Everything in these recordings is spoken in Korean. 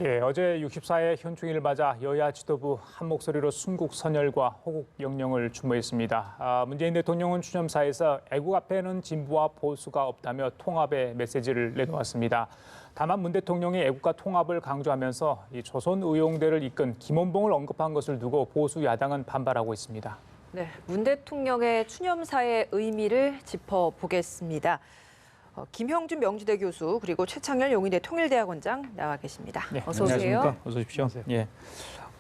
예, 어제 64회 현충일을 맞아 여야 지도부 한 목소리로 순국 선열과 호국 영령을 추모했습니다. 문재인 대통령은 추념사에서 애국 앞에는 진보와 보수가 없다며 통합의 메시지를 내놓았습니다. 다만 문 대통령이 애국과 통합을 강조하면서 이 조선 의용대를 이끈 김원봉을 언급한 것을 두고 보수 야당은 반발하고 있습니다. 네, 문 대통령의 추념사의 의미를 짚어보겠습니다. 김형준 명지대 교수 그리고 최창렬 용인대 통일대학원장 나와 계십니다. 네, 어서 오세요. 안녕하십니까? 어서 오십시오. 예.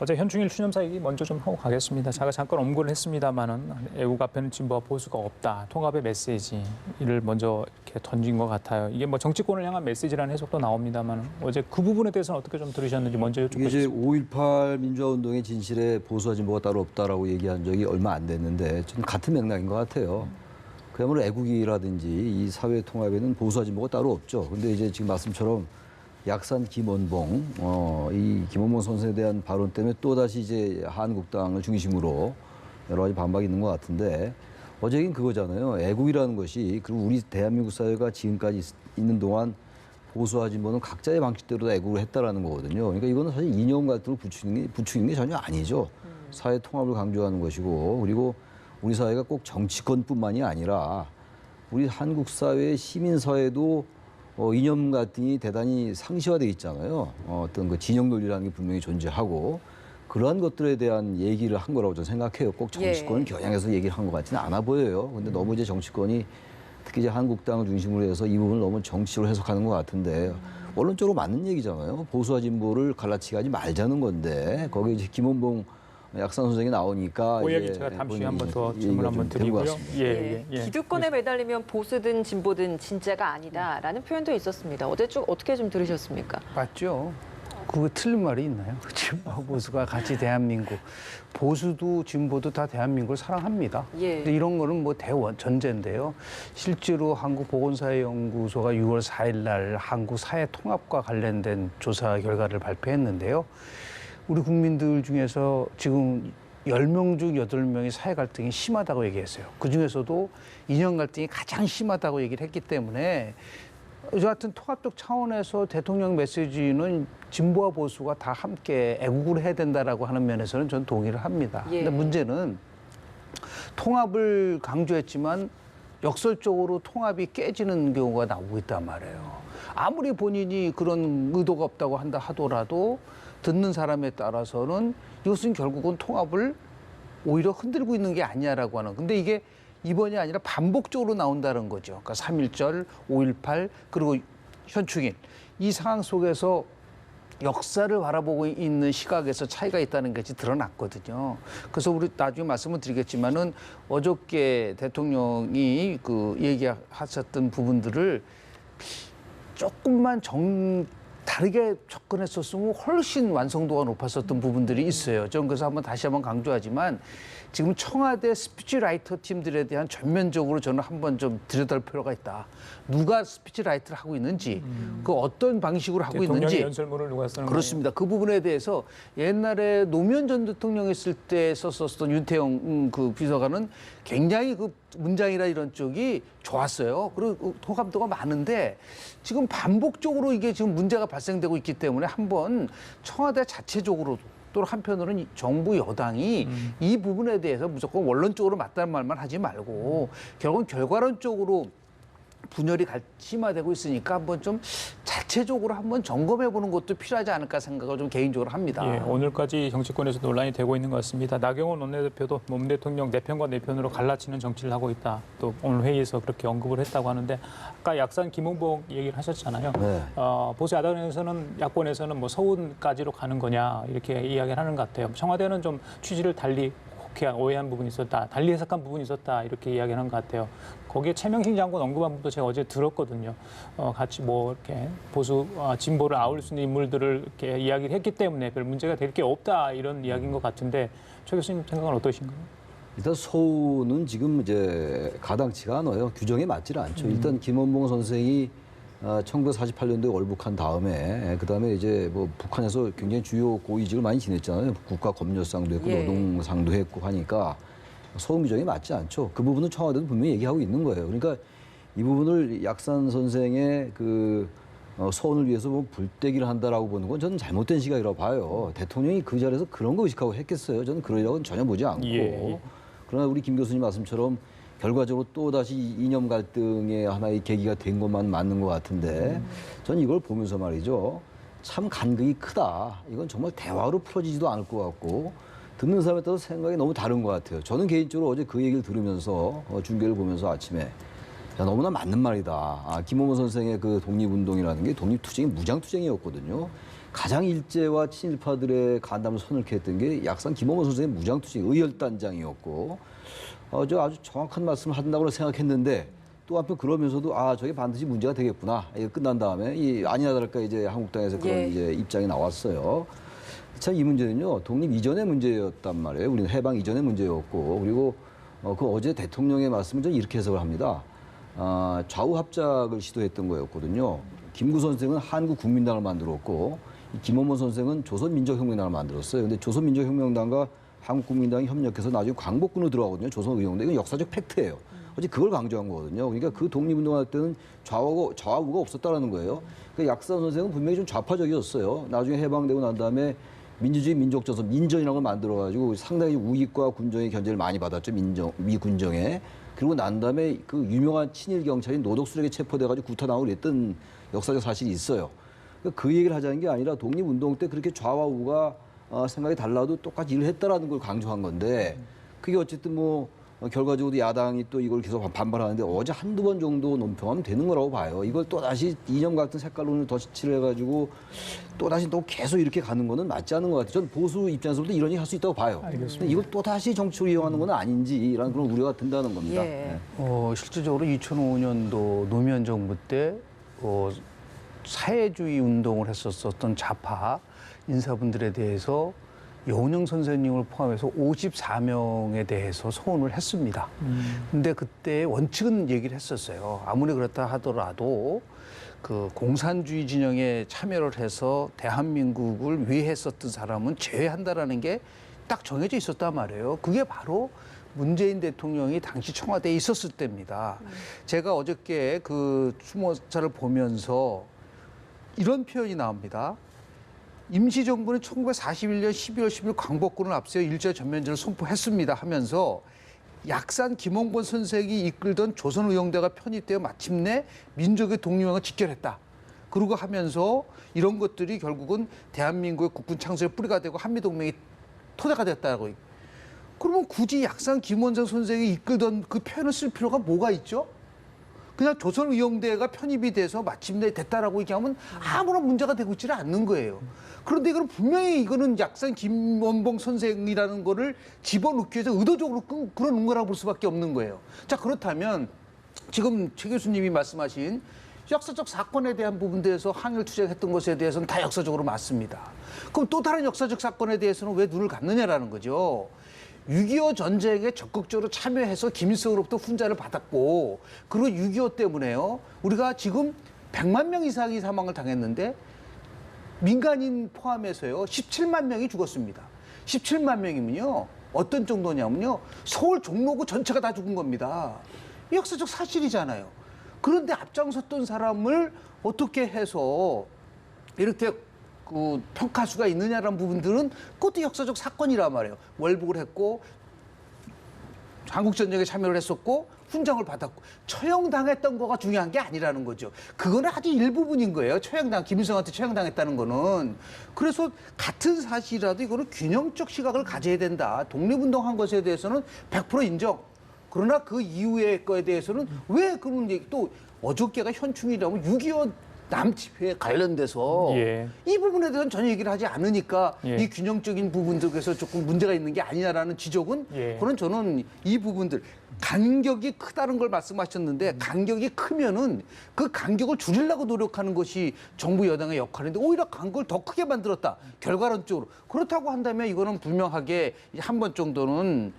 어제 현충일 추념사 얘기 먼저 좀 하고 가겠습니다. 제가 잠깐 언급을 했습니다만은 애국 앞에는 진보와 보수가 없다. 통합의 메시지를 먼저 이렇게 던진 것 같아요. 이게 뭐 정치권을 향한 메시지라는 해석도 나옵니다만 어제 그 부분에 대해서는 어떻게 좀 들으셨는지 먼저 여쭙고 이게 이제 싶습니다. 5.18 민주화운동의 진실에 보수와 진보가 따로 없다라고 얘기한 적이 얼마 안 됐는데 저는 같은 맥락인 것 같아요. 그야말로 애국이라든지 이 사회 통합에는 보수와 진보가 따로 없죠. 근데 이제 지금 말씀처럼 약산 김원봉, 이 김원봉 선생에 대한 발언 때문에 또다시 이제 한국당을 중심으로 여러 가지 반박이 있는 것 같은데 어제 얘기는 그거잖아요. 애국이라는 것이 그리고 우리 대한민국 사회가 지금까지 있는 동안 보수와 진보는 각자의 방식대로 다 애국을 했다라는 거거든요. 그러니까 이거는 사실 이념 같은 걸 부추기는 게 전혀 아니죠. 사회 통합을 강조하는 것이고 그리고 우리 사회가 꼭 정치권뿐만이 아니라 우리 한국 사회의 시민 사회도 이념 같은 게 대단히 상시화돼 있잖아요. 어떤 그 진영 논리라는 게 분명히 존재하고 그러한 것들에 대한 얘기를 한 거라고 저는 생각해요. 꼭 정치권을 겨냥해서 얘기를 한 것 같지는 않아 보여요. 근데 너무 이제 정치권이 특히 이제 한국당을 중심으로 해서 이 부분을 너무 정치로 해석하는 것 같은데 원론적으로 맞는 얘기잖아요. 보수와 진보를 갈라치기 하지 말자는 건데 거기에 이제 김원봉 약산 선생이 나오니까 그 얘기 제가 잠시 한번 더 질문 한번 드리고요. 예. 기득권에 매달리면 보수든 진보든 진짜가 아니다라는 표현도 있었습니다. 어제 쭉 어떻게 좀 들으셨습니까? 맞죠. 그거 틀린 말이 있나요? 진보와 보수가 같이 대한민국, 보수도 진보도 다 대한민국을 사랑합니다. 예. 근데 이런 거는 뭐 전제인데요. 실제로 한국보건사회연구소가 6월 4일 날 한국 사회 통합과 관련된 조사 결과를 발표했는데요. 우리 국민들 중에서 지금 10명 중 8명이 사회 갈등이 심하다고 얘기했어요. 그중에서도 이념 갈등이 가장 심하다고 얘기를 했기 때문에 여하튼 통합적 차원에서 대통령 메시지는 진보와 보수가 다 함께 애국을 해야 된다라고 하는 면에서는 전 동의를 합니다. 예. 근데 문제는 통합을 강조했지만 역설적으로 통합이 깨지는 경우가 나오고 있단 말이에요. 아무리 본인이 그런 의도가 없다고 한다 하더라도 듣는 사람에 따라서는 이것은 결국은 통합을 오히려 흔들고 있는 게 아니냐라고 하는. 근데 이게 이번이 아니라 반복적으로 나온다는 거죠. 그러니까 3.1절, 5.18 그리고 현충일. 이 상황 속에서 역사를 바라보고 있는 시각에서 차이가 있다는 것이 드러났거든요. 그래서 우리 나중에 말씀을 드리겠지만은 어저께 대통령이 그 얘기하셨던 부분들을 조금만 다르게 접근했었으면 훨씬 완성도가 높았었던 부분들이 있어요. 저는 그래서 다시 한번 강조하지만 지금 청와대 스피치라이터 팀들에 대한 전면적으로 저는 한번 좀 들여다볼 필요가 있다. 누가 스피치라이터를 하고 있는지, 그 어떤 방식으로 하고 있는지. 대통령의 연설문을 누가 쓰는 거예요? 그렇습니다. 그 부분에 대해서 옛날에 노무현 전 대통령이 있을 때 썼었던 윤태영 그 비서관은 굉장히 그 문장이나 이런 쪽이 좋았어요. 그리고 호감도가 많은데 지금 반복적으로 이게 지금 문제가 발생되고 있기 때문에 한번 청와대 자체적으로도 또 한편으로는 정부 여당이 이 부분에 대해서 무조건 원론적으로 맞다는 말만 하지 말고 결국은 결과론적으로 분열이 심화되고 있으니까 한번 좀 자체적으로 한번 점검해보는 것도 필요하지 않을까 생각을 좀 개인적으로 합니다. 예, 오늘까지 정치권에서 논란이 되고 있는 것 같습니다. 나경원 원내대표도 문 대통령 내 편과 내 편으로 갈라치는 정치를 하고 있다. 또 오늘 회의에서 그렇게 언급을 했다고 하는데 아까 약산 김원봉 얘기를 하셨잖아요. 네. 보수 야당에서는 야권에서는 뭐 서운까지로 가는 거냐 이렇게 이야기를 하는 것 같아요. 청와대는 좀 취지를 달리 오해한 부분이 있었다, 달리 해석한 부분이 있었다 이렇게 이야기하는 것 같아요. 거기에 최명식 장관 언급한 부분도 제가 어제 들었거든요. 같이 뭐 이렇게 보수 진보를 아울 수 있는 인물들을 이렇게 이야기를 했기 때문에 별 문제가 될 게 없다 이런 이야기인 것 같은데 최 교수님 생각은 어떠신가요? 일단 서우는 지금 이제 가당치가 않아요. 규정에 맞질 않죠. 일단 김원봉 선생이 1948년도에 월북한 다음에 그다음에 이제 뭐 북한에서 굉장히 주요 고위직을 많이 지냈잖아요. 국가 검열상도 했고 노동상도 했고 하니까 소음 규정이 맞지 않죠. 그 부분은 청와대도 분명히 얘기하고 있는 거예요. 그러니까 이 부분을 약산 선생의 그 서원을 위해서 뭐 불떼기를 한다라고 보는 건 저는 잘못된 시각이라고 봐요. 대통령이 그 자리에서 그런 거 의식하고 했겠어요. 저는 그러려고는 전혀 보지 않고. 예. 그러나 우리 김 교수님 말씀처럼 결과적으로 또다시 이념 갈등의 하나의 계기가 된 것만 맞는 것 같은데 저는 이걸 보면서 말이죠. 참 간극이 크다. 이건 정말 대화로 풀어지지도 않을 것 같고 듣는 사람에 따라서 생각이 너무 다른 것 같아요. 저는 개인적으로 어제 그 얘기를 들으면서 중계를 보면서 아침에 야, 너무나 맞는 말이다. 김어몬 선생의 그 독립운동이라는 게 독립투쟁이 무장투쟁이었거든요. 가장 일제와 친일파들의 간담을 서늘케 했던 게 약산 김어몬 선생의 무장투쟁, 의열단장이었고 저 아주 정확한 말씀을 한다고 생각했는데 또 한편 그러면서도 저게 반드시 문제가 되겠구나. 이게 끝난 다음에 아니나 다를까 이제 한국당에서 그런 이제 입장이 나왔어요. 참 이 문제는요 독립 이전의 문제였단 말이에요. 우리는 해방 이전의 문제였고 그리고 그 어제 대통령의 말씀을 저는 이렇게 해석을 합니다. 좌우 합작을 시도했던 거였거든요. 김구 선생은 한국국민당을 만들었고 김어몬 선생은 조선민족혁명당을 만들었어요. 근데 조선민족혁명당과 한국국민당이 협력해서 나중에 광복군으로 들어가거든요. 조선의용당. 이건 역사적 팩트예요. 어제 그걸 강조한 거거든요. 그러니까 그 독립운동할 때는 좌우가 없었다라는 거예요. 그러니까 약산 선생은 분명히 좀 좌파적이었어요. 나중에 해방되고 난 다음에 민주주의 민족조선 민전이라는 걸 만들어가지고 상당히 우익과 군정의 견제를 많이 받았죠. 미군정에. 그리고 난 다음에 그 유명한 친일 경찰인 노덕술에게 체포돼가지고 구타당하고 그랬던 역사적 사실이 있어요. 그 얘기를 하자는 게 아니라 독립운동 때 그렇게 좌와 우가 생각이 달라도 똑같이 일을 했다라는 걸 강조한 건데 그게 어쨌든 뭐 결과적으로 야당이 또 이걸 계속 반발하는데 어제 한두 번 정도 논평하면 되는 거라고 봐요. 이걸 또다시 이념 같은 색깔론을 더 칠을 해가지고 또다시 또 계속 이렇게 가는 거는 맞지 않는 것 같아요. 전 보수 입장에서부터 이런 얘기 할 수 있다고 봐요. 근데 이걸 또다시 정치로 이용하는 건 아닌지라는 그런 우려가 든다는 겁니다. 예. 네. 실질적으로 2005년도 노무현 정부 때 사회주의 운동을 했었던 좌파 인사분들에 대해서 여운형 선생님을 포함해서 54명에 대해서 소환을 했습니다. 근데 그때 원칙은 얘기를 했었어요. 아무리 그렇다 하더라도 그 공산주의 진영에 참여를 해서 대한민국을 위해했었던 사람은 제외한다라는 게 딱 정해져 있었단 말이에요. 그게 바로 문재인 대통령이 당시 청와대에 있었을 때입니다. 제가 어저께 그 추모사를 보면서 이런 표현이 나옵니다. 임시정부는 1941년 12월 10일 광복군을 앞세워 일제 전면제를 선포했습니다 하면서 약산 김홍곤 선생이 이끌던 조선의용대가 편입되어 마침내 민족의 독립왕을 직결했다. 그러고 하면서 이런 것들이 결국은 대한민국의 국군 창설의 뿌리가 되고 한미동맹이 토대가 됐다고. 그러면 굳이 약산 김원장 선생이 이끌던 그 표현을 쓸 필요가 뭐가 있죠? 그냥 조선의용대가 편입이 돼서 마침내 됐다라고 얘기하면 아무런 문제가 되고 있지는 않는 거예요. 그런데 이거는 분명히 이거는 약산 김원봉 선생이라는 거를 집어넣기 위해서 의도적으로 끌어놓은 거라고 볼 수밖에 없는 거예요. 자, 그렇다면 지금 최 교수님이 말씀하신 역사적 사건에 대한 부분에서 항일 투쟁했던 것에 대해서는 다 역사적으로 맞습니다. 그럼 또 다른 역사적 사건에 대해서는 왜 눈을 감느냐라는 거죠. 6.25 전쟁에 적극적으로 참여해서 김일성으로부터 훈자를 받았고 그리고 6.25 때문에요. 우리가 지금 100만 명 이상이 사망을 당했는데 민간인 포함해서요. 17만 명이 죽었습니다. 17만 명이면요. 어떤 정도냐면요. 서울 종로구 전체가 다 죽은 겁니다. 역사적 사실이잖아요. 그런데 앞장섰던 사람을 어떻게 해서 이렇게 평가할 수가 있느냐라는 부분들은 그것도 역사적 사건이란 말이에요. 월북을 했고 한국전쟁에 참여를 했었고 훈장을 받았고 처형당했던 거가 중요한 게 아니라는 거죠. 그거는 아주 일부분인 거예요. 김일성한테 처형당했다는 거는. 그래서 같은 사실이라도 이거는 균형적 시각을 가져야 된다. 독립운동한 것에 대해서는 100% 인정. 그러나 그 이후의 거에 대해서는 왜 그런 얘기 또 어저께가 현충이라면 6.25 남집회에 관련돼서 이 부분에 대해서는 전혀 얘기를 하지 않으니까 이 균형적인 부분들에서 조금 문제가 있는 게 아니냐라는 지적은 그건 저는 이 부분들 간격이 크다는 걸 말씀하셨는데 간격이 크면은 그 간격을 줄이려고 노력하는 것이 정부 여당의 역할인데 오히려 간격을 더 크게 만들었다. 결과론적으로. 그렇다고 한다면 이거는 분명하게 한 번 정도는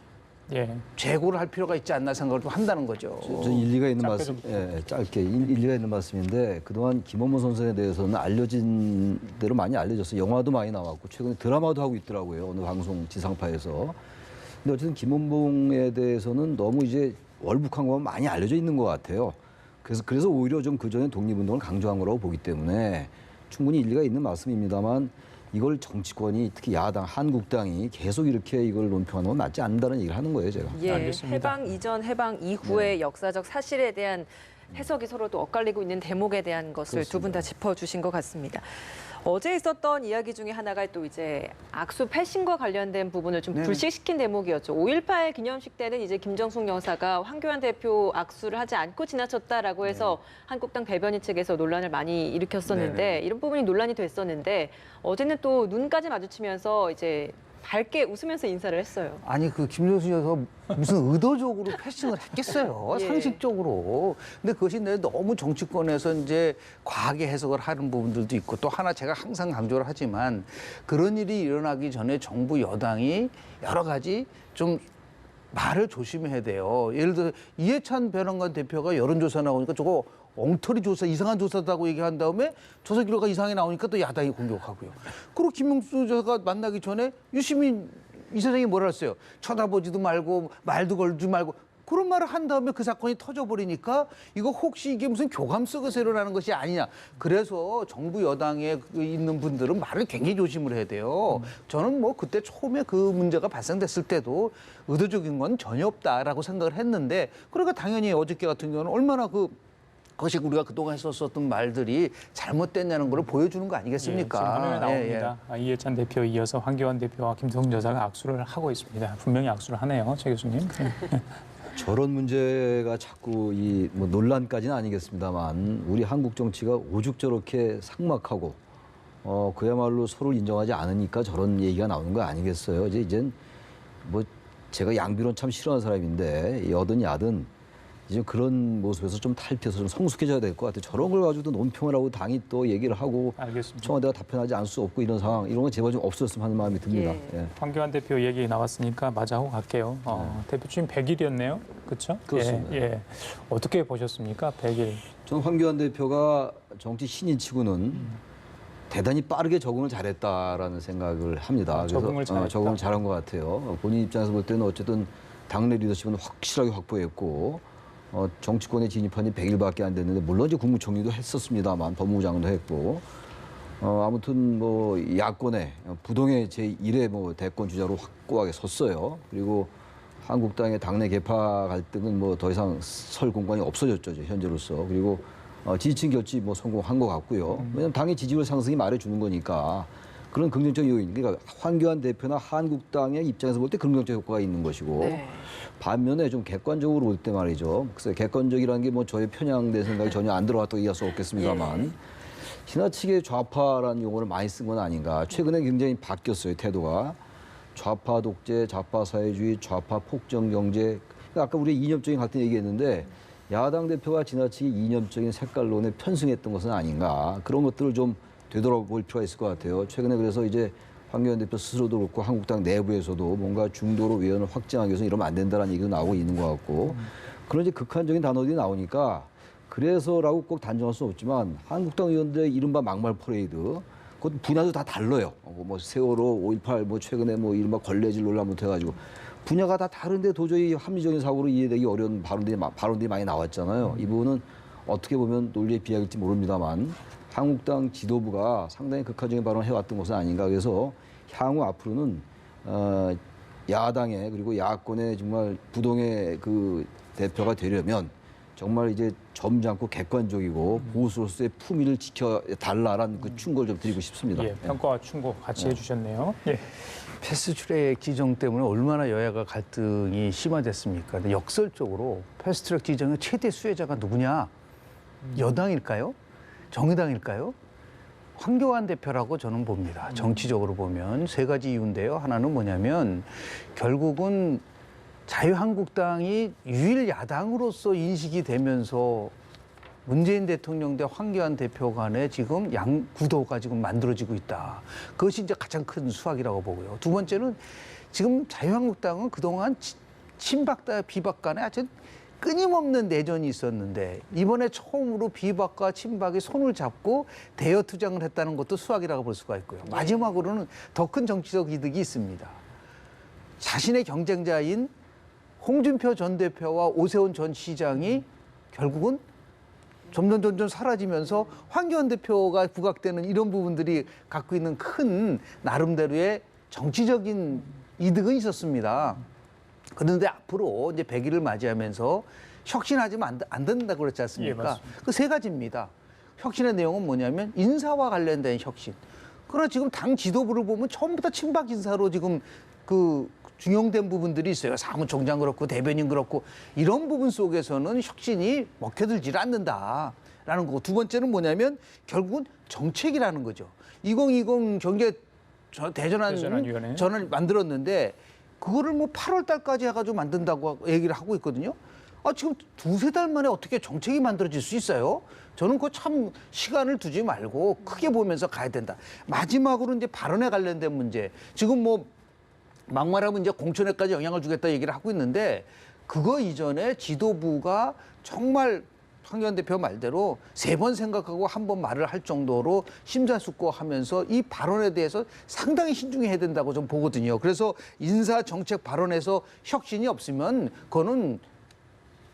재고를 할 필요가 있지 않나 생각을 좀 한다는 거죠. 전 일리가 있는 말씀, 짧게 일리가 있는 말씀인데 그동안 김어몬 선생에 대해서는 알려진 대로 많이 알려졌어요. 영화도 많이 나왔고 최근에 드라마도 하고 있더라고요. 어느 방송 지상파에서. 근데 어쨌든 김원봉에 대해서는 너무 이제 월북한 것만 많이 알려져 있는 것 같아요. 그래서 오히려 좀 그전에 독립운동을 강조한 거라고 보기 때문에 충분히 일리가 있는 말씀입니다만 이걸 정치권이 특히 야당, 한국당이 계속 이렇게 이걸 논평하는 건 맞지 않는다는 얘기를 하는 거예요, 제가. 예, 알겠습니다. 해방 이전, 해방 이후의 역사적 사실에 대한 해석이 서로 또 엇갈리고 있는 대목에 대한 것을 두 분 다 짚어주신 것 같습니다. 어제 있었던 이야기 중에 하나가 또 이제 악수 패싱과 관련된 부분을 좀 네. 불식시킨 대목이었죠. 5.18 기념식 때는 이제 김정숙 여사가 황교안 대표 악수를 하지 않고 지나쳤다라고 해서 한국당 대변인 측에서 논란을 많이 일으켰었는데 이런 부분이 논란이 됐었는데 어제는 또 눈까지 마주치면서 이제 밝게 웃으면서 인사를 했어요. 아니 그 김정수 여사 무슨 의도적으로 패싱을 했겠어요. 예. 상식적으로. 근데 그것이 너무 정치권에서 이제 과하게 해석을 하는 부분들도 있고 또 하나 제가 항상 강조를 하지만 그런 일이 일어나기 전에 정부 여당이 여러 가지 좀 말을 조심해야 돼요. 예를 들어 이해찬 변호관 대표가 여론조사 나오니까 저거 엉터리 조사, 이상한 조사다고 얘기한 다음에 조사 결과가 이상하게 나오니까 또 야당이 공격하고요. 그리고 김명수 여사가 만나기 전에 유시민 이사장이 뭐라 했어요? 쳐다보지도 말고 말도 걸지 말고 그런 말을 한 다음에 그 사건이 터져버리니까 이거 혹시 이게 무슨 교감 속에서 일어나는 것이 아니냐. 그래서 정부 여당에 있는 분들은 말을 굉장히 조심을 해야 돼요. 저는 뭐 그때 처음에 그 문제가 발생됐을 때도 의도적인 건 전혀 없다라고 생각을 했는데 그러니까 당연히 어저께 같은 경우는 얼마나 그것이 우리가 그동안 했었던 말들이 잘못됐냐는 걸 보여주는 거 아니겠습니까? 지금 화면에 나옵니다. 이해찬 대표에 이어서 황교안 대표와 김성수 여사가 악수를 하고 있습니다. 분명히 악수를 하네요, 최 교수님. 저런 문제가 자꾸 뭐 논란까지는 아니겠습니다만 우리 한국 정치가 오죽 저렇게 삭막하고 그야말로 서로를 인정하지 않으니까 저런 얘기가 나오는 거 아니겠어요? 이젠 뭐 제가 양비론 참 싫어하는 사람인데 여든 야든 이제 그런 모습에서 좀 탈피해서 좀 성숙해져야 될 것 같아요. 저런 걸 가지고도 논평을 하고 당이 또 얘기를 하고 알겠습니다. 청와대가 답변하지 않을 수 없고 이런 상황 이런 건 제발 좀 없었으면 하는 마음이 듭니다. 예. 예. 황교안 대표 얘기 나왔으니까 마저 하고 갈게요. 대표 취임 100일이었네요. 그렇죠? 그렇습니다. 예. 어떻게 보셨습니까? 100일. 저는 황교안 대표가 정치 신인치고는 대단히 빠르게 적응을 잘했다라는 생각을 합니다. 적응을 잘했다. 적응을 잘한 것 같아요. 본인 입장에서 볼 때는 어쨌든 당내 리더십은 확실하게 확보했고 정치권에 진입한 지 100일밖에 안 됐는데 물론 이제 국무총리도 했었습니다만 법무부장도 했고 아무튼 뭐 야권의 부동의 제1의 뭐 대권 주자로 확고하게 섰어요. 그리고 한국당의 당내 개파 갈등은 뭐 더 이상 설 공간이 없어졌죠, 현재로서. 그리고 지지층 결집 뭐 성공한 것 같고요. 왜냐하면 당의 지지율 상승이 말해주는 거니까 그런 긍정적 요인. 그러니까 황교안 대표나 한국당의 입장에서 볼 때 긍정적 효과가 있는 것이고 네. 반면에 좀 객관적으로 볼 때 말이죠. 그래서 객관적이라는 게 뭐 저의 편향된 생각이 전혀 안 들어왔다고 얘기할 수 없겠습니다만 지나치게 좌파라는 용어를 많이 쓴 건 아닌가. 최근에 굉장히 바뀌었어요, 태도가. 좌파 독재, 좌파 사회주의, 좌파 폭정 경제. 그러니까 아까 우리 이념적인 갈등 얘기했는데 야당 대표가 지나치게 이념적인 색깔론에 편승했던 것은 아닌가. 그런 것들을 좀 되돌아볼 필요가 있을 것 같아요. 최근에 그래서 이제 황교안 대표 스스로도 그렇고 한국당 내부에서도 뭔가 중도로 외연을 확장하기 위해서 이러면 안 된다는 얘기도 나오고 있는 것 같고 그런 이제 극한적인 단어들이 나오니까 그래서라고 꼭 단정할 수는 없지만 한국당 의원들의 이른바 막말 퍼레이드 그것 분야도 다 달라요. 뭐 세월호, 5.18, 뭐 최근에 뭐 이른바 걸레질 논란부터 해가지고 분야가 다 다른데 도저히 합리적인 사고로 이해되기 어려운 발언들이 많이 나왔잖아요. 이 부분은 어떻게 보면 논리의 비약일지 모릅니다만 한국당 지도부가 상당히 극한적인 발언을 해왔던 것은 아닌가. 그래서 향후 앞으로는 야당의 그리고 야권의 정말 부동의 그 대표가 되려면 정말 이제 점잖고 객관적이고 보수로서의 품위를 지켜달라는 그 충고를 좀 드리고 싶습니다. 예, 평가와 충고 같이 해주셨네요. 예. 패스트트랙 지정 때문에 얼마나 여야가 갈등이 심화됐습니까? 근데 역설적으로 패스트트랙 지정의 최대 수혜자가 누구냐? 여당일까요? 정의당일까요? 황교안 대표라고 저는 봅니다. 정치적으로 보면 세 가지 이유인데요. 하나는 뭐냐면 결국은 자유한국당이 유일 야당으로서 인식이 되면서 문재인 대통령 대 황교안 대표 간에 지금 양 구도가 지금 만들어지고 있다. 그것이 이제 가장 큰 수확이라고 보고요. 두 번째는 지금 자유한국당은 그동안 친박과 비박 간에 아주 끊임없는 내전이 있었는데 이번에 처음으로 비박과 친박이 손을 잡고 대여 투쟁을 했다는 것도 수확이라고 볼 수가 있고요. 마지막으로는 더 큰 정치적 이득이 있습니다. 자신의 경쟁자인 홍준표 전 대표와 오세훈 전 시장이 결국은 점점 사라지면서 황교안 대표가 부각되는 이런 부분들이 갖고 있는 큰 나름대로의 정치적인 이득은 있었습니다. 그런데 앞으로 이제 100일을 맞이하면서 혁신하지만 안 된다고 그랬지 예, 않습니까? 맞습니다. 그 세 가지입니다. 혁신의 내용은 뭐냐면 인사와 관련된 혁신. 그러나 지금 당 지도부를 보면 처음부터 친박 인사로 지금 그 중용된 부분들이 있어요. 사무총장 그렇고 대변인 그렇고 이런 부분 속에서는 혁신이 먹혀들질 않는다라는 거고 두 번째는 뭐냐면 결국은 정책이라는 거죠. 2020 경제 대전환위원회. 전을 만들었는데 그거를 뭐 8월 달까지 해가지고 만든다고 얘기를 하고 있거든요. 아, 지금 두세 달 만에 어떻게 정책이 만들어질 수 있어요? 저는 그 참 시간을 두지 말고 크게 보면서 가야 된다. 마지막으로 이제 발언에 관련된 문제. 지금 뭐 막말하면 이제 공천에까지 영향을 주겠다 얘기를 하고 있는데 그거 이전에 지도부가 정말 황교안 대표 말대로 3번 생각하고 한 번 말을 할 정도로 심사숙고하면서 이 발언에 대해서 상당히 신중해야 된다고 좀 보거든요. 그래서 인사 정책 발언에서 혁신이 없으면 그거는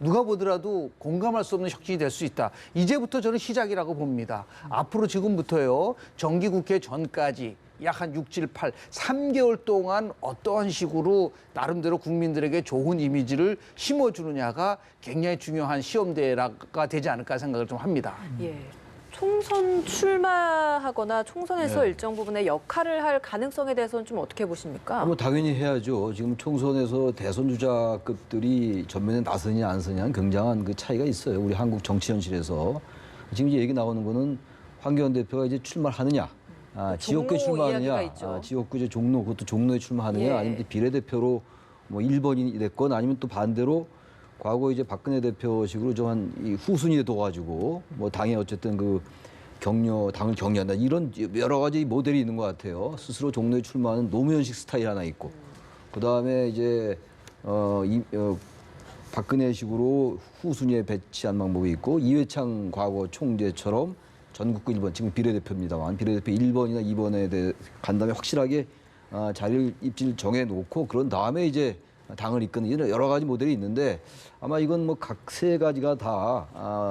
누가 보더라도 공감할 수 없는 혁신이 될 수 있다. 이제부터 저는 시작이라고 봅니다. 앞으로 지금부터요. 정기국회 전까지 약 한 6, 7, 8, 3개월 동안 어떠한 식으로 나름대로 국민들에게 좋은 이미지를 심어주느냐가 굉장히 중요한 시험대회가 되지 않을까 생각을 좀 합니다. 예. 총선 출마하거나 총선에서 네. 일정 부분의 역할을 할 가능성에 대해서는 좀 어떻게 보십니까? 뭐 당연히 해야죠. 지금 총선에서 대선 주자급들이 전면에 나서냐 안 서냐는 굉장한 그 차이가 있어요. 우리 한국 정치 현실에서 지금 이제 얘기 나오는 거는 황교안 대표가 이제 출마를 하느냐, 지역구에 종로 이야기가 출마하느냐, 있죠. 지역구 이제 종로 그것도 종로에 출마하느냐, 예. 아니면 비례대표로 뭐 1번이 됐건 아니면 또 반대로 과거 이제 박근혜 대표식으로 좀 한 이 후순위에 둬가지고 뭐 당에 어쨌든 그 당을 격려한다 이런 여러 가지 모델이 있는 것 같아요. 스스로 종로에 출마하는 노무현식 스타일 하나 있고, 그 다음에 이제 박근혜식으로 후순위에 배치한 방법이 있고 이회창 과거 총재처럼 전국구 1번 지금 비례대표입니다만 비례대표 1번이나 2번에 간 다음에 확실하게 자리를 입지를 정해놓고 그런 다음에 이제 당을 이끄는 이런 여러 가지 모델이 있는데 아마 이건 뭐 각 세 가지가 다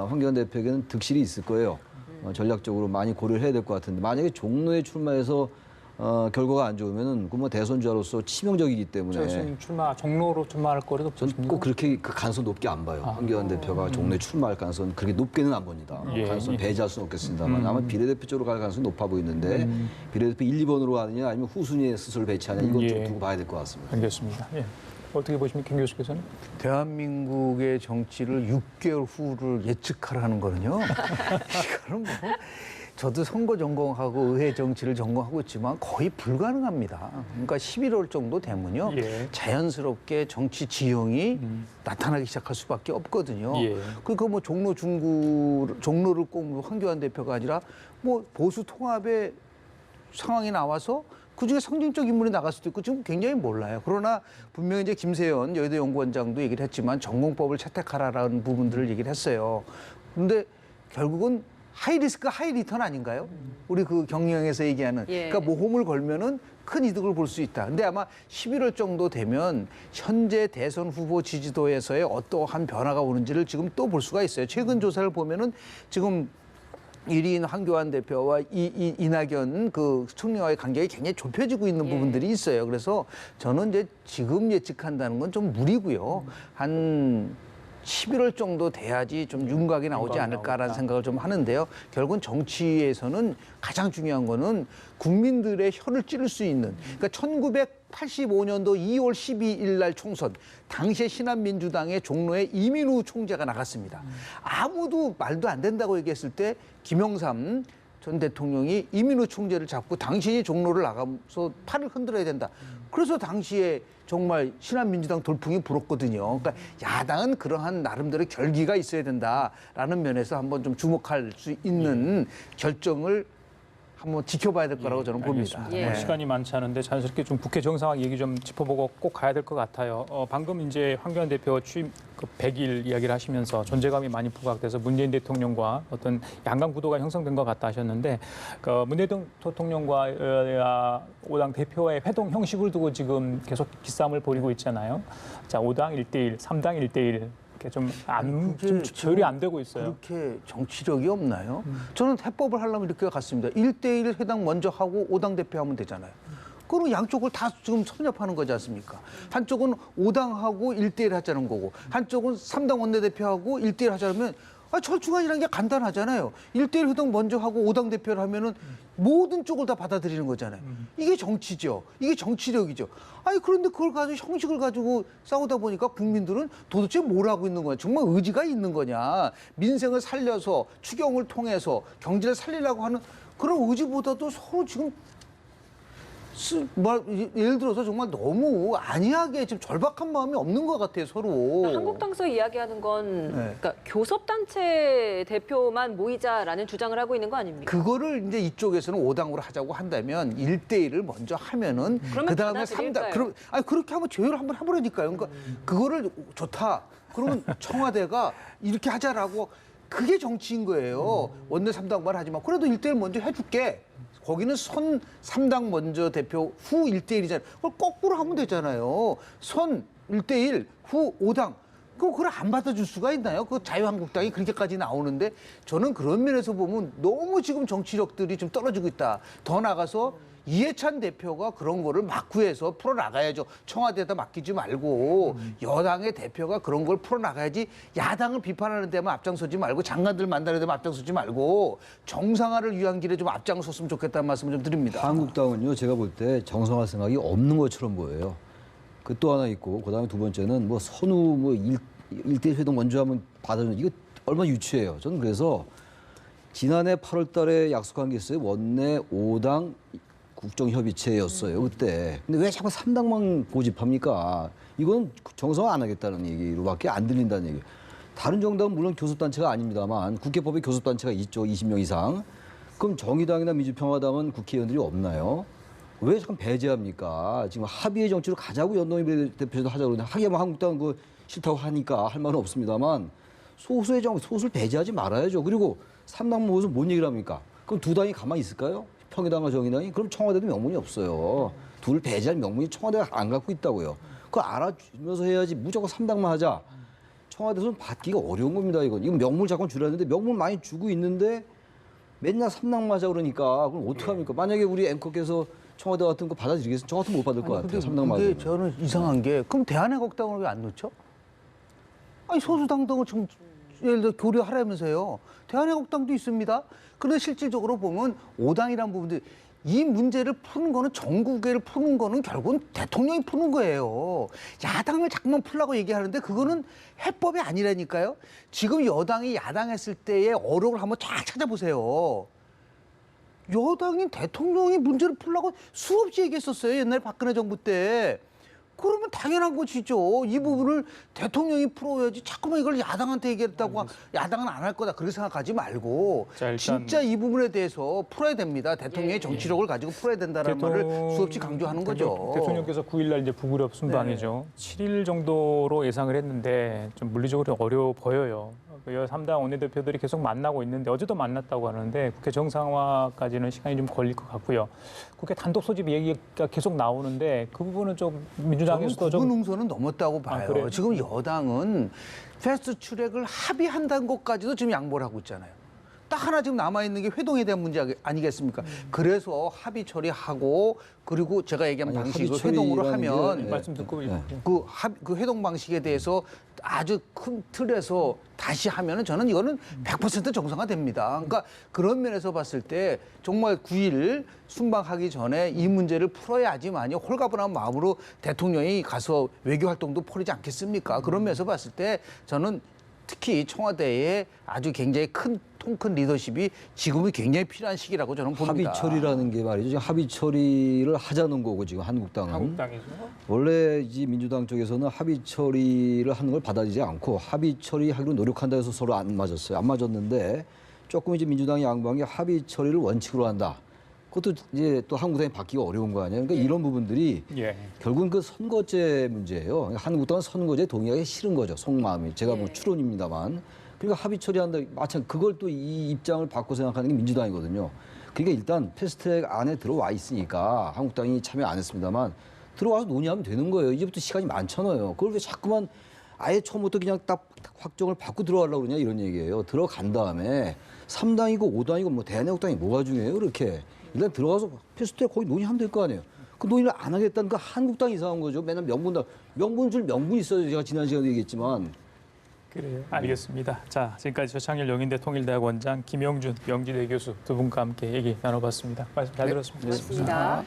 황교안 대표에게는 득실이 있을 거예요. 전략적으로 많이 고려를 해야 될 것 같은데 만약에 종로에 출마해서 결과가 안 좋으면은 그 뭐 대선주자로서 치명적이기 때문에 지금 종로로 출마할 거라도 저는 보십니까? 꼭 그렇게 그 가능성 높게 안 봐요. 황교안 대표가 종로에 출마할 가능성은 그렇게 높게는 안 봅니다. 예, 가능성 예. 배제할 수는 없겠습니다만 아마 비례대표 쪽으로 갈 가능성이 높아 보이는데 비례대표 1, 2번으로 가느냐 아니면 후순위에 스스로 배치하냐 이건 좀 예. 두고 봐야 될 것 같습니다. 알겠습니다. 예. 어떻게 보십니까, 김 교수께서는? 대한민국의 정치를 6개월 후를 예측하라는 거는요. 이거는 뭐 저도 선거 전공하고 의회 정치를 전공하고 있지만 거의 불가능합니다. 그러니까 11월 정도 되면요. 예. 자연스럽게 정치 지형이 나타나기 시작할 수밖에 없거든요. 예. 그러니까 뭐 종로를 꼭 황교안 대표가 아니라 뭐 보수 통합의 상황이 나와서 그중에 상징적 인물이 나갈 수도 있고 지금 굉장히 몰라요. 그러나 분명히 이제 김세연 여의도 연구원장도 얘기를 했지만 전공법을 채택하라라는 부분들을 얘기를 했어요. 그런데 결국은 하이 리스크 하이 리턴 아닌가요? 우리 그 경영에서 얘기하는. 예. 그러니까 모험을 걸면은 큰 이득을 볼 수 있다. 근데 아마 11월 정도 되면 현재 대선 후보 지지도에서의 어떠한 변화가 오는지를 지금 또 볼 수가 있어요. 최근 조사를 보면은 지금 1위인 황교안 대표와 이낙연 그 총리와의 관계가 굉장히 좁혀지고 있는 예. 부분들이 있어요. 그래서 저는 이제 지금 예측한다는 건 좀 무리고요. 한 11월 정도 돼야지 좀 윤곽이 나오지 않을까라는 생각을 좀 하는데요. 결국은 정치에서는 가장 중요한 거는 국민들의 혀를 찌를 수 있는, 그러니까 1985년도 2월 12일 날 총선, 당시에 신한민주당의 종로에 이민우 총재가 나갔습니다. 아무도 말도 안 된다고 얘기했을 때 김영삼 전 대통령이 이민우 총재를 잡고 당신이 종로를 나가서 팔을 흔들어야 된다. 그래서 당시에 정말 신한민주당 돌풍이 불었거든요. 그러니까 야당은 그러한 나름대로 결기가 있어야 된다라는 면에서 한번 좀 주목할 수 있는 결정을 한번 지켜봐야 될 거라고 저는 봅니다. 알겠습니다. 예. 시간이 많지 않은데 자연스럽게 좀 국회 정상화 얘기 좀 짚어보고 꼭 가야 될 것 같아요. 방금 이제 황교안 대표 취임 100일 이야기를 하시면서 존재감이 많이 부각돼서 문재인 대통령과 어떤 양강 구도가 형성된 것 같다 하셨는데 그 문재인 대통령과 5당 대표의 회동 형식을 두고 지금 계속 기싸움을 벌이고 있잖아요. 자, 5당 1대1, 3당 1대1. 이렇게 좀 그게 조율이 안 되고 있어요. 그렇게 정치력이 없나요? 저는 해법을 하려면 이렇게 갔습니다. 1대1 회당 먼저 하고 5당 대표하면 되잖아요. 그럼 양쪽을 다 지금 섭렵하는 거지 않습니까? 한쪽은 5당하고 1대1 하자는 거고 한쪽은 3당 원내대표하고 1대1 하자면 절충안이라는 게 간단하잖아요. 1대1 회당 먼저 하고 5당 대표를 하면은 모든 쪽을 다 받아들이는 거잖아요. 이게 정치죠. 이게 정치력이죠. 아니 그런데 그걸 가지고 형식을 가지고 싸우다 보니까 국민들은 도대체 뭘 하고 있는 거냐. 정말 의지가 있는 거냐. 민생을 살려서 추경을 통해서 경제를 살리려고 하는 그런 의지보다도 서로 지금 예를 들어서 정말 너무 안이하게 지금 절박한 마음이 없는 것 같아요, 서로. 한국당에서 이야기하는 건 네. 그러니까 교섭단체 대표만 모이자라는 주장을 하고 있는 거 아닙니까? 그거를 이제 이쪽에서는 5당으로 하자고 한다면 1대1을 먼저 하면은 그러면 그다음에 받아들일까요? 3당 아니 그렇게 하면 조율을 한번 해보라니까요. 그러니까 그거를 좋다. 그러면 청와대가 이렇게 하자라고 그게 정치인 거예요. 원내 3당만 하지 마. 그래도 1대1 먼저 해줄게. 거기는 선 3당 먼저 대표 후 1대1이잖아요. 그걸 거꾸로 하면 되잖아요. 선 1대1 후 5당. 그걸 안 받아줄 수가 있나요? 그 자유한국당이 그렇게까지 나오는데 저는 그런 면에서 보면 너무 지금 정치력들이 좀 떨어지고 있다. 더 나가서 이해찬 대표가 그런 거를 막구해서 풀어나가야죠. 청와대에다 맡기지 말고 여당의 대표가 그런 걸 풀어나가야지 야당을 비판하는 데만 앞장서지 말고 장관들 만나는 데만 앞장서지 말고 정상화를 위한 길에 좀 앞장섰으면 좋겠다는 말씀을 좀 드립니다. 한국당은요, 제가 볼 때 정상화 생각이 없는 것처럼 보여요. 그 또 하나 있고, 그 다음에 두 번째는 뭐 선후 뭐 일대 회동 먼저 하면 받아주는 이거 얼마나 유치해요. 저는 그래서 지난해 8월 달에 약속한 게 있어요. 원내 5당 국정협의체였어요, 그때. 근데 왜 자꾸 3당만 고집합니까? 이건 정상화 안 하겠다는 얘기로밖에 안 들린다는 얘기. 다른 정당은 물론 교섭단체가 아닙니다만 국회법에 교섭단체가 있죠, 20명 이상. 그럼 정의당이나 민주평화당은 국회의원들이 없나요? 왜 자꾸 배제합니까? 지금 합의의 정치로 가자고 연동형 대표도 하자고 그러는데 하기만 한국당은 그 싫다고 하니까 할 말은 없습니다만 소수를 배제하지 말아야죠. 그리고 3당 모여서 뭔 얘기를 합니까? 그럼 두 당이 가만히 있을까요? 평의당과 정의당이? 그럼 청와대도 명분이 없어요. 둘 배제할 명분이 청와대가 안 갖고 있다고요. 그거 알아주면서 해야지 무조건 3당만 하자. 청와대에서는 받기가 어려운 겁니다. 이건 명분을 자꾸 주려는데 명분 많이 주고 있는데 맨날 3당만 하자 그러니까 그럼 어떡합니까? 만약에 우리 앵커께서 청와대 같은 거 받아들이겠어요? 저 같으면 못 받을 것 같아요. 3당만 그게 하면. 저는 이상한 게 그럼 대한애국당을 왜 안 넣죠? 아니 소수당당을 지금 예를 들어 교류하라면서요. 대한애국당도 있습니다. 그런데 실질적으로 보면 5당이라는 부분들 이 문제를 푸는 거는 전국을 푸는 거는 결국은 대통령이 푸는 거예요. 야당을 자꾸만 풀라고 얘기하는데 그거는 해법이 아니라니까요. 지금 여당이 야당했을 때의 어록을 한번 쫙 찾아보세요. 여당인 대통령이 문제를 풀라고 수없이 얘기했었어요. 옛날 박근혜 정부 때. 그러면 당연한 것이죠. 이 부분을 대통령이 풀어야지. 자꾸만 이걸 야당한테 얘기했다고 야당은 안 할 거다. 그렇게 생각하지 말고 자, 일단 진짜 이 부분에 대해서 풀어야 됩니다. 대통령의 정치력을 가지고 풀어야 된다는 말을 수없이 강조하는 거죠. 대통령께서 9일날 이제 북유럽 순방이죠. 7일 정도로 예상을 했는데 좀 물리적으로 어려워 보여요. 그 3당 원내대표들이 계속 만나고 있는데 어제도 만났다고 하는데 국회 정상화까지는 시간이 좀 걸릴 것 같고요. 국회 단독 소집 얘기가 계속 나오는데 그 부분은 좀 민주당에서도 저는 좀 능선은 넘었다고 봐요. 그래요? 지금 여당은 패스트 트랙을 합의한다는 것까지도 지금 양보를 하고 있잖아요. 딱 하나 지금 남아있는 게 회동에 대한 문제 아니겠습니까? 그래서 합의 처리하고 그리고 제가 얘기한 아니, 방식을 합의 회동으로 처리라는 게, 하면 네. 말씀 듣고 그 회동 방식에 대해서 아주 큰 틀에서 다시 하면은 저는 이거는 100% 정상화됩니다. 그러니까 그런 면에서 봤을 때 정말 9일 순방하기 전에 이 문제를 풀어야지만이 홀가분한 마음으로 대통령이 가서 외교 활동도 벌이지 않겠습니까? 그런 면에서 봤을 때 저는 특히 청와대에 아주 굉장히 통큰 리더십이 지금이 굉장히 필요한 시기라고 저는 봅니다. 합의 처리라는 게 말이죠. 지금 합의 처리를 하자는 거고 지금 한국당은. 한국당이죠. 원래 이 민주당 쪽에서는 합의 처리를 하는 걸 받아들이지 않고 합의 처리하기로 노력한다 해서 서로 안 맞았어요. 안 맞았는데 조금 이제 민주당이 양보한 게 합의 처리를 원칙으로 한다. 그것도 이제 또 한국당이 받기가 어려운 거 아니에요. 그러니까 이런 부분들이 예. 결국은 그 선거제 문제예요. 그러니까 한국당은 선거제에 동의하기 싫은 거죠. 속마음이. 제가 뭐 추론입니다만. 그러니까 합의 처리한다. 마찬가지 그걸 또 이 입장을 바꿔 생각하는 게 민주당이거든요. 그러니까 일단 패스트트랙 안에 들어와 있으니까 한국당이 참여 안 했습니다만 들어와서 논의하면 되는 거예요. 이제부터 시간이 많잖아요. 그걸 왜 자꾸만 아예 처음부터 그냥 딱 확정을 받고 들어가려고 그러냐 이런 얘기예요. 들어간 다음에 3당이고 5당이고 뭐 대한애국당이 뭐가 중요해요, 그렇게. 일단 들어가서 패스트트랙 거기 논의하면 될 거 아니에요. 그 논의를 안 하겠다는 거 한국당이 이상한 거죠. 맨날 명분 있어요. 제가 지난 시간에 얘기했지만. 그래요. 알겠습니다. 자, 지금까지 조창일 영인대 통일대학 원장, 김영준 명지대 교수 두 분과 함께 얘기 나눠봤습니다. 말씀 잘 들었습니다. 고맙습니다.